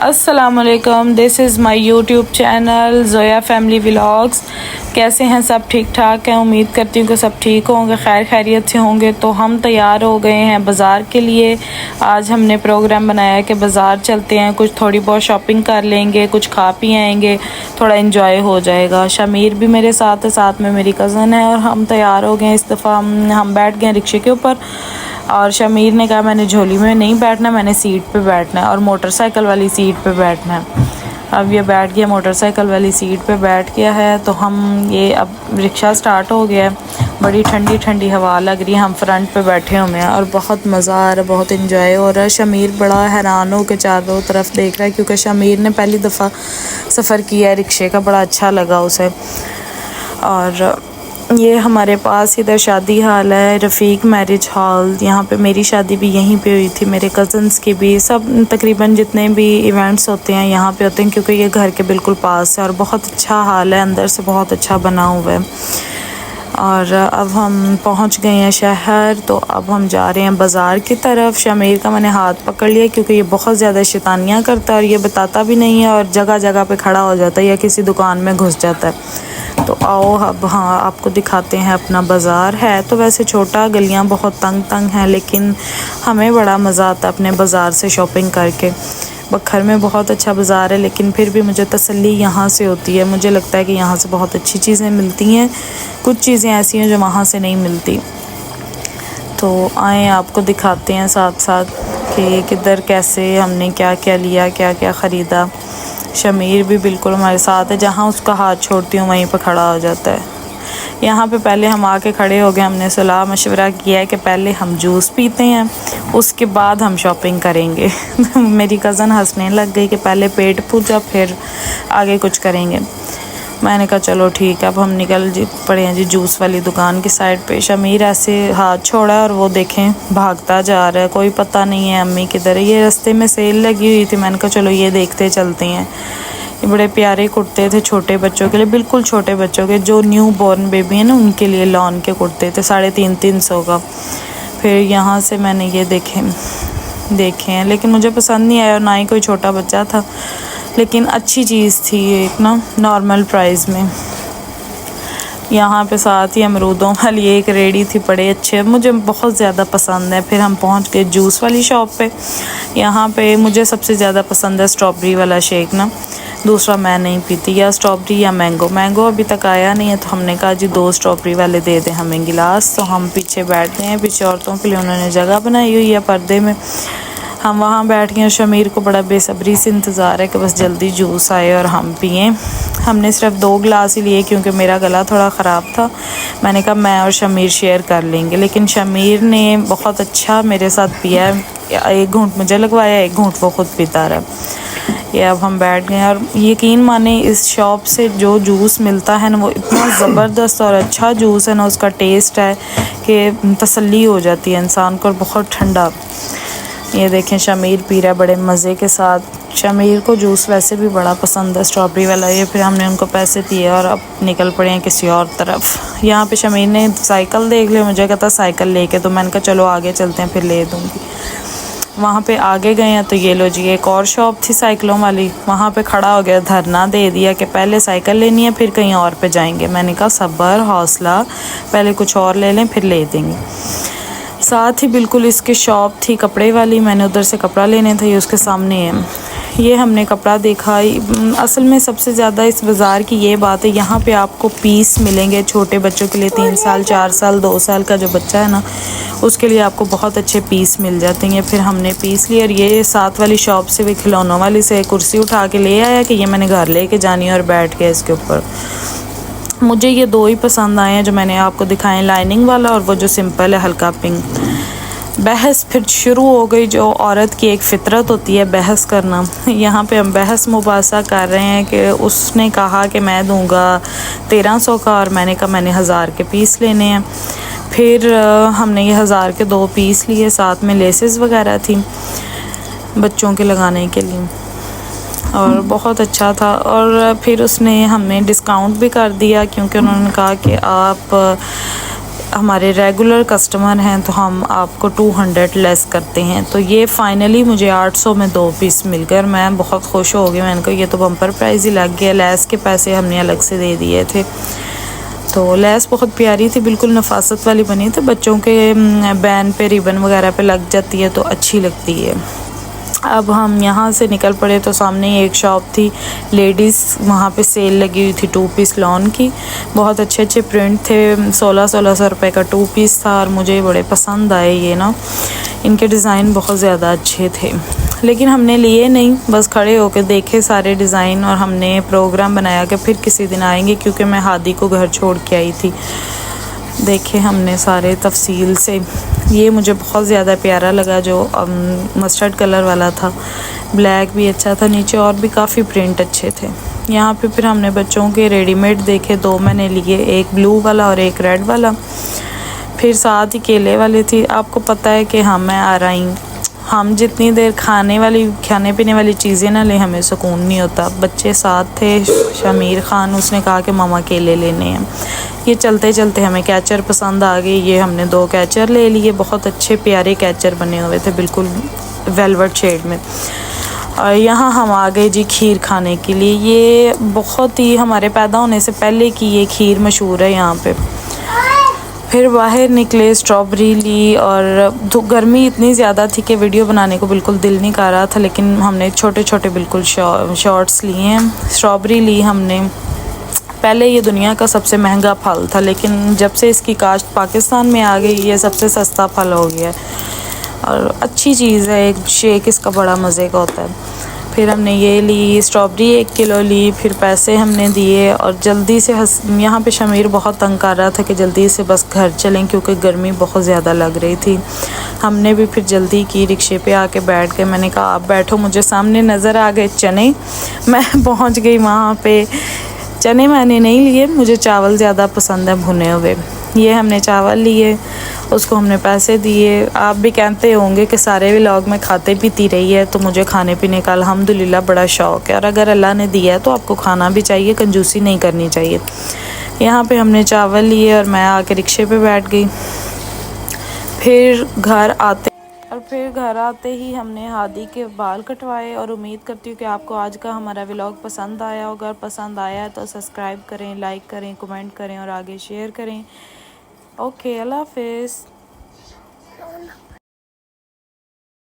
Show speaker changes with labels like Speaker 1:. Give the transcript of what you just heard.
Speaker 1: अस्सलामुअलैकुम, this is my YouTube channel Zoya family vlogs. कैसे हैं सब? ठीक ठाक हैं। उम्मीद करती हूँ कि सब ठीक होंगे, खैर खैरियत से होंगे। तो हम तैयार हो गए हैं बाज़ार के लिए। आज हमने प्रोग्राम बनाया है कि बाज़ार चलते हैं, कुछ थोड़ी बहुत शॉपिंग कर लेंगे, कुछ खा पी आएंगे, थोड़ा इंजॉय हो जाएगा। शमीर भी मेरे साथ है, साथ में मेरी कज़न है और हम तैयार हो गए हैं। इस दफ़ा हम बैठ गए रिक्शे के ऊपर और शमीर ने कहा मैंने झोली में नहीं बैठना, मैंने सीट पे बैठना है और मोटरसाइकिल वाली सीट पे बैठना है। अब ये बैठ गया, मोटरसाइकिल वाली सीट पे बैठ गया है। तो हम ये अब रिक्शा स्टार्ट हो गया है, बड़ी ठंडी ठंडी हवा लग रही है। हम फ्रंट पे बैठे हुए हैं और बहुत मज़ा आ रहा है, बहुत इंजॉय हो रहा है। शमीर बड़ा हैरान हो के चारों तरफ देख रहा है क्योंकि शमीर ने पहली दफ़ा सफ़र किया है रिक्शे का, बड़ा अच्छा लगा उसे। और ये हमारे पास इधर शादी हाल है, रफ़ीक मैरिज हॉल। यहाँ पे मेरी शादी भी यहीं पे हुई थी, मेरे कज़न्स की भी। सब तकरीबन जितने भी इवेंट्स होते हैं यहाँ पे होते हैं क्योंकि ये घर के बिल्कुल पास है और बहुत अच्छा हाल है, अंदर से बहुत अच्छा बना हुआ है। और अब हम पहुँच गए हैं शहर, तो अब हम जा रहे हैं बाज़ार की तरफ। शमीर का मैंने हाथ पकड़ लिया क्योंकि ये बहुत ज़्यादा शैतानियाँ करता है और ये बताता भी नहीं है और जगह जगह पे खड़ा हो जाता है या किसी दुकान में घुस जाता है। तो आओ अब हाँ आपको दिखाते हैं अपना बाज़ार। है तो वैसे छोटा, गलियां बहुत तंग तंग हैं, लेकिन हमें बड़ा मज़ा आता है अपने बाज़ार से शॉपिंग करके। बखर में बहुत अच्छा बाज़ार है, लेकिन फिर भी मुझे तसल्ली यहाँ से होती है। मुझे लगता है कि यहाँ से बहुत अच्छी चीज़ें मिलती हैं, कुछ चीज़ें ऐसी हैं जो वहाँ से नहीं मिलती। तो आए आपको दिखाते हैं साथ साथ कि किधर कैसे हमने क्या क्या लिया, क्या क्या ख़रीदा। शमीर भी बिल्कुल हमारे साथ है, जहाँ उसका हाथ छोड़ती हूँ वहीं पर खड़ा हो जाता है। यहाँ पे पहले हम आके खड़े हो गए, हमने सलाह मशवरा किया है कि पहले हम जूस पीते हैं, उसके बाद हम शॉपिंग करेंगे। मेरी कज़न हंसने लग गई कि पहले पेट पूजा फिर आगे कुछ करेंगे। मैंने कहा चलो ठीक है। अब हम निकल पड़े हैं जी जूस वाली दुकान की साइड पे। शमीर ऐसे हाथ छोड़ा और वो देखें भागता जा रहा है, कोई पता नहीं है अम्मी किधर है। ये रास्ते में सेल लगी हुई थी, मैंने कहा चलो ये देखते चलते हैं। ये बड़े प्यारे कुर्ते थे छोटे बच्चों के लिए, बिल्कुल छोटे बच्चों के, जो न्यू बॉर्न बेबी है ना उनके लिए लॉन के कुर्ते थे, 350 का। फिर यहाँ से मैंने ये देखे हैं, लेकिन मुझे पसंद नहीं आया और ना ही कोई छोटा बच्चा था, लेकिन अच्छी चीज़ थी ये एक ना, नॉर्मल प्राइस में। यहाँ पे साथ ही अमरूदों वाली एक रेडी थी, बड़े अच्छे, मुझे बहुत ज़्यादा पसंद है। फिर हम पहुँच गए जूस वाली शॉप पे। यहाँ पे मुझे सबसे ज़्यादा पसंद है स्ट्रॉबेरी वाला शेक ना, दूसरा मैं नहीं पीती, या स्ट्रॉबेरी या मैंगो अभी तक आया नहीं है। तो हमने कहा जी 2 स्ट्रॉबेरी वाले दे दें हमें गिलास। तो हम पीछे बैठ गए हैं, पीछे औरतों के लिए उन्होंने जगह बनाई हुई है पर्दे में। हम वहाँ बैठ गए। शमीर को बड़ा बेसब्री से इंतज़ार है कि बस जल्दी जूस आए और हम पिएँ। हमने सिर्फ 2 गिलास ही लिए क्योंकि मेरा गला थोड़ा ख़राब था। मैंने कहा मैं और शमीर शेयर कर लेंगे, लेकिन शमीर ने बहुत अच्छा मेरे साथ पिया। 1 घूंट मुझे लगवाया, 1 घूंट वो ख़ुद पीता रहा। ये अब हम बैठ गए और यकीन माने इस शॉप से जो जूस मिलता है ना वो इतना ज़बरदस्त और अच्छा जूस है ना, उसका टेस्ट है कि तसल्ली हो जाती है इंसान को, और बहुत ठंडा। ये देखें शमीर पी रहा है बड़े मज़े के साथ। शमीर को जूस वैसे भी बड़ा पसंद है स्ट्रॉबेरी वाला। ये फिर हमने उनको पैसे दिए और अब निकल पड़े हैं किसी और तरफ। यहाँ पे शमीर ने साइकिल देख लिया, मुझे कहता साइकिल लेके, तो मैंने कहा चलो आगे चलते हैं फिर ले दूँगी। वहाँ पे आगे गए हैं तो ये लो जी एक और शॉप थी साइकिलों वाली, वहाँ पे खड़ा हो गया, धरना दे दिया कि पहले साइकिल लेनी है फिर कहीं और पे जाएंगे। मैंने कहा सब्र हौसला, पहले कुछ और ले लें फिर ले देंगे। साथ ही बिल्कुल इसके शॉप थी कपड़े वाली, मैंने उधर से कपड़ा लेने था, ये उसके सामने है। ये हमने कपड़ा देखा। असल में सबसे ज़्यादा इस बाज़ार की ये बात है, यहाँ पे आपको पीस मिलेंगे छोटे बच्चों के लिए। 3 साल 4 साल 2 साल का जो बच्चा है ना उसके लिए आपको बहुत अच्छे पीस मिल जाते हैं। फिर हमने पीस लिए और ये साथ वाली शॉप से भी खिलौनों वाली से कुर्सी उठा के ले आया कि ये मैंने घर लेके जानी है, और बैठ गया इसके ऊपर। मुझे ये 2 ही पसंद आए हैं जो मैंने आपको दिखाए, लाइनिंग वाला और वो जो सिंपल है हल्का पिंक। बहस फिर शुरू हो गई, जो औरत की एक फ़ितरत होती है बहस करना। यहाँ पे हम बहस मुबासा कर रहे हैं कि उसने कहा कि मैं दूंगा 1300 का और मैंने कहा मैंने 1000 के पीस लेने हैं। फिर हमने ये 1000 के 2 पीस लिए, साथ में लेसेस वगैरह थी बच्चों के लगाने के लिए, और बहुत अच्छा था। और फिर उसने हमें डिस्काउंट भी कर दिया क्योंकि उन्होंने कहा कि आप हमारे रेगुलर कस्टमर हैं तो हम आपको 200 लेस करते हैं। तो ये फ़ाइनली मुझे 800 में 2 पीस मिलकर मैं बहुत खुश हो गई। मैंने कहा ये तो बम्पर प्राइस ही लग गया, लेस के पैसे हमने अलग से दे दिए थे। तो लेस बहुत प्यारी थी, बिल्कुल नफासत वाली बनी थी, बच्चों के बैन पे रिबन वगैरह पे लग जाती है तो अच्छी लगती है। अब हम यहाँ से निकल पड़े तो सामने ही एक शॉप थी लेडीज़, वहाँ पे सेल लगी हुई थी 2 पीस लॉन की। बहुत अच्छे अच्छे प्रिंट थे, 1600 रुपये का 2 पीस था और मुझे बड़े पसंद आए ये ना, इनके डिज़ाइन बहुत ज़्यादा अच्छे थे। लेकिन हमने लिए नहीं, बस खड़े होकर देखे सारे डिज़ाइन और हमने प्रोग्राम बनाया कि फिर किसी दिन आएंगे, क्योंकि मैं हादी को घर छोड़ के आई थी। देखे हमने सारे तफसील से, ये मुझे बहुत ज़्यादा प्यारा लगा जो मस्टर्ड कलर वाला था, ब्लैक भी अच्छा था, नीचे और भी काफ़ी प्रिंट अच्छे थे। यहाँ पे फिर हमने बच्चों के रेडीमेड देखे, 2 मैंने लिए, एक ब्लू वाला और एक रेड वाला। फिर साथ ही केले वाले थी। आपको पता है कि मैं आ रही, हम जितनी देर खाने पीने वाली चीज़ें ना ले हमें सुकून नहीं होता। बच्चे साथ थे, शमीर ख़ान उसने कहा कि मामा केले लेने हैं। ये चलते चलते हमें कैचर पसंद आ गई, ये हमने 2 कैचर ले लिए, बहुत अच्छे प्यारे कैचर बने हुए थे बिल्कुल वेलवेट शेड में। और यहाँ हम आ गए जी खीर खाने के लिए। ये बहुत ही हमारे पैदा होने से पहले की ये खीर मशहूर है यहाँ पे। फिर बाहर निकले, स्ट्रॉबेरी ली और गर्मी इतनी ज़्यादा थी कि वीडियो बनाने को बिल्कुल दिल नहीं कर रहा था, लेकिन हमने छोटे छोटे बिल्कुल शॉर्ट्स लिए हैं। स्ट्रॉबेरी ली हमने, पहले ये दुनिया का सबसे महंगा फल था, लेकिन जब से इसकी काश्त पाकिस्तान में आ गई ये सबसे सस्ता फल हो गया है और अच्छी चीज़ है। एक शेक इसका बड़ा मज़े का होता है। फिर हमने ये ली स्ट्रॉबेरी 1 किलो ली, फिर पैसे हमने दिए और जल्दी से यहाँ पे शमीर बहुत तंग कर रहा था कि जल्दी से बस घर चलें, क्योंकि गर्मी बहुत ज़्यादा लग रही थी। हमने भी फिर जल्दी की, रिक्शे पे आके बैठ गए। मैंने कहा आप बैठो, मुझे सामने नज़र आ गए चने, मैं पहुँच गई वहाँ पे। चने मैंने नहीं लिए, मुझे चावल ज़्यादा पसंद है भुने हुए। ये हमने चावल लिए, उसको हमने पैसे दिए। आप भी कहते होंगे कि सारे व्लॉग में खाते पीती रही है, तो मुझे खाने पीने का अल्हम्दुलिल्लाह बड़ा शौक़ है और अगर अल्लाह ने दिया है तो आपको खाना भी चाहिए, कंजूसी नहीं करनी चाहिए। यहाँ पे हमने चावल लिए और मैं आके रिक्शे पे बैठ गई। फिर घर आते ही हमने हादी के बाल कटवाए और उम्मीद करती हूँ कि आपको आज का हमारा व्लॉग पसंद आया होगा। पसंद आया है तो सब्सक्राइब करें, लाइक करें, कमेंट करें और आगे शेयर करें। ओके, अल्लाह हाफिज़।